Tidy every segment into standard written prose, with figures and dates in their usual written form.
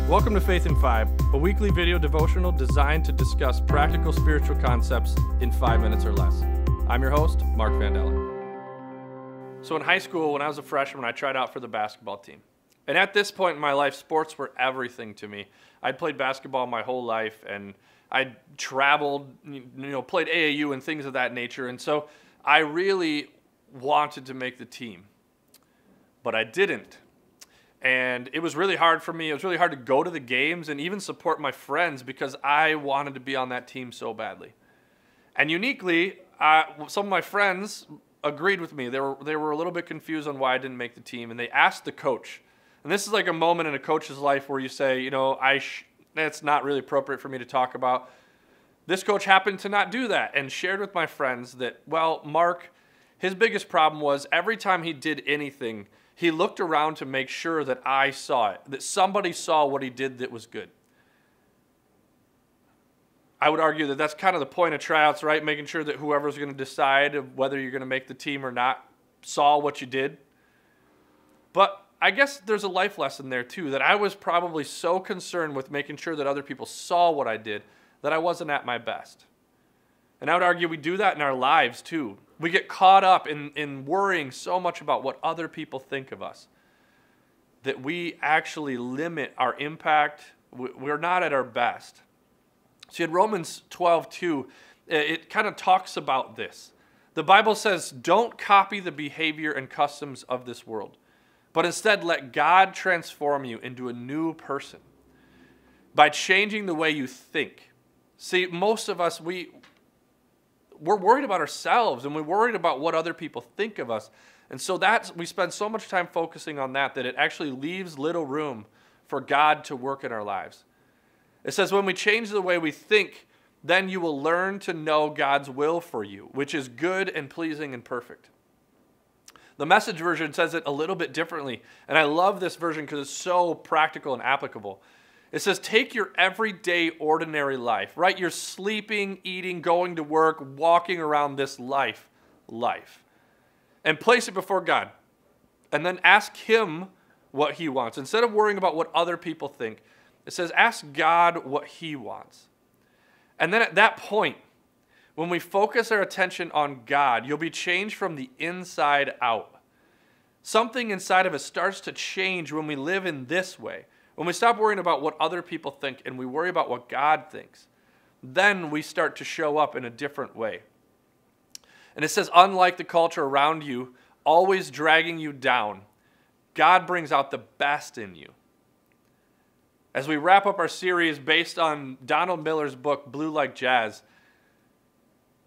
Welcome to Faith in 5, a weekly video devotional designed to discuss practical spiritual concepts in 5 minutes or less. I'm your host, Mark Vandellen. So in high school, when I was a freshman, I tried out for the basketball team. And at this point in my life, sports were everything to me. I'd played basketball my whole life, and I'd traveled, played AAU and things of that nature. And so I really wanted to make the team, but I didn't. And it was really hard for me. It was really hard to go to the games and even support my friends because I wanted to be on that team so badly. And uniquely, some of my friends agreed with me. They were a little bit confused on why I didn't make the team, and they asked the coach. And this is like a moment in a coach's life where you say, it's not really appropriate for me to talk about. This coach happened to not do that and shared with my friends that, Mark, his biggest problem was every time he did anything, he looked around to make sure that I saw it, that somebody saw what he did that was good. I would argue that that's kind of the point of tryouts, right? Making sure that whoever's going to decide whether you're going to make the team or not saw what you did. But I guess there's a life lesson there too, that I was probably so concerned with making sure that other people saw what I did that I wasn't at my best. And I would argue we do that in our lives too. We get caught up in worrying so much about what other people think of us that we actually limit our impact. We're not at our best. See, in Romans 12:2, it kind of talks about this. The Bible says, don't copy the behavior and customs of this world, but instead let God transform you into a new person by changing the way you think. See, most of us, we're worried about ourselves, and we're worried about what other people think of us. And so we spend so much time focusing on that it actually leaves little room for God to work in our lives. It says, when we change the way we think, then you will learn to know God's will for you, which is good and pleasing and perfect. The Message version says it a little bit differently, and I love this version because it's so practical and applicable. It says, take your everyday, ordinary life, right? You're sleeping, eating, going to work, walking around this life, and place it before God. And then ask Him what He wants. Instead of worrying about what other people think, it says, ask God what He wants. And then at that point, when we focus our attention on God, you'll be changed from the inside out. Something inside of us starts to change when we live in this way. When we stop worrying about what other people think and we worry about what God thinks, then we start to show up in a different way. And it says, unlike the culture around you, always dragging you down, God brings out the best in you. As we wrap up our series based on Donald Miller's book, Blue Like Jazz,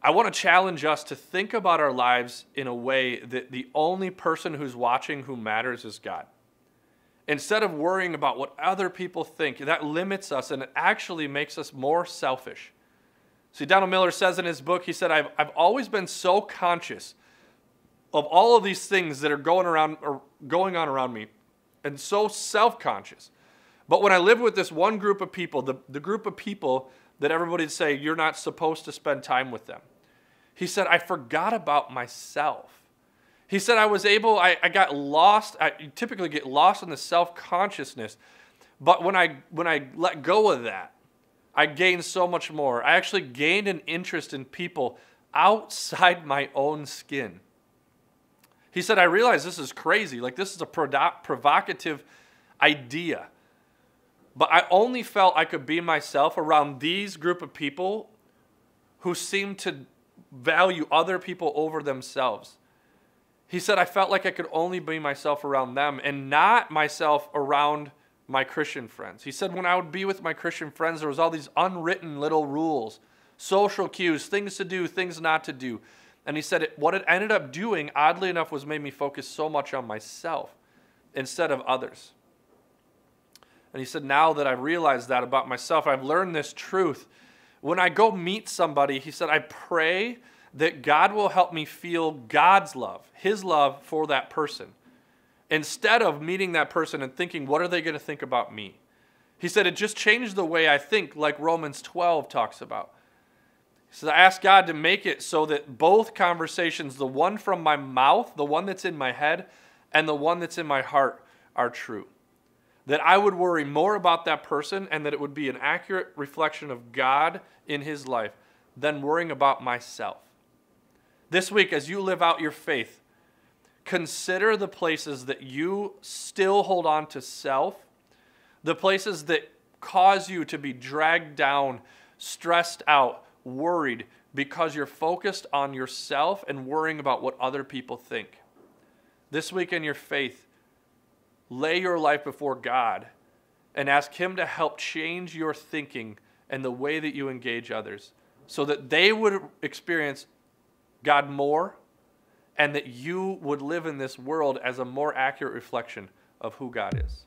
I want to challenge us to think about our lives in a way that the only person who's watching who matters is God. Instead of worrying about what other people think, that limits us and it actually makes us more selfish. See, Donald Miller says in his book, he said, I've always been so conscious of all of these things that are going on around me and so self-conscious. But when I live with this one group of people, the group of people that everybody would say, you're not supposed to spend time with them. He said, I forgot about myself. He said, I got lost. I typically get lost in the self-consciousness. But when I let go of that, I gained so much more. I actually gained an interest in people outside my own skin. He said, I realize this is crazy. Like, this is a provocative idea. But I only felt I could be myself around these group of people who seemed to value other people over themselves. He said, I felt like I could only be myself around them and not myself around my Christian friends. He said, when I would be with my Christian friends, there was all these unwritten little rules, social cues, things to do, things not to do. And he said, what it ended up doing, oddly enough, was made me focus so much on myself instead of others. And he said, now that I've realized that about myself, I've learned this truth. When I go meet somebody, he said, I pray that God will help me feel God's love, His love for that person, instead of meeting that person and thinking, what are they going to think about me? He said, it just changed the way I think, like Romans 12 talks about. He said, I asked God to make it so that both conversations, the one from my mouth, the one that's in my head, and the one that's in my heart, are true. that I would worry more about that person and that it would be an accurate reflection of God in his life than worrying about myself. This week, as you live out your faith, consider the places that you still hold on to self, the places that cause you to be dragged down, stressed out, worried, because you're focused on yourself and worrying about what other people think. This week in your faith, lay your life before God and ask him to help change your thinking and the way that you engage others so that they would experience God more and that you would live in this world as a more accurate reflection of who God is.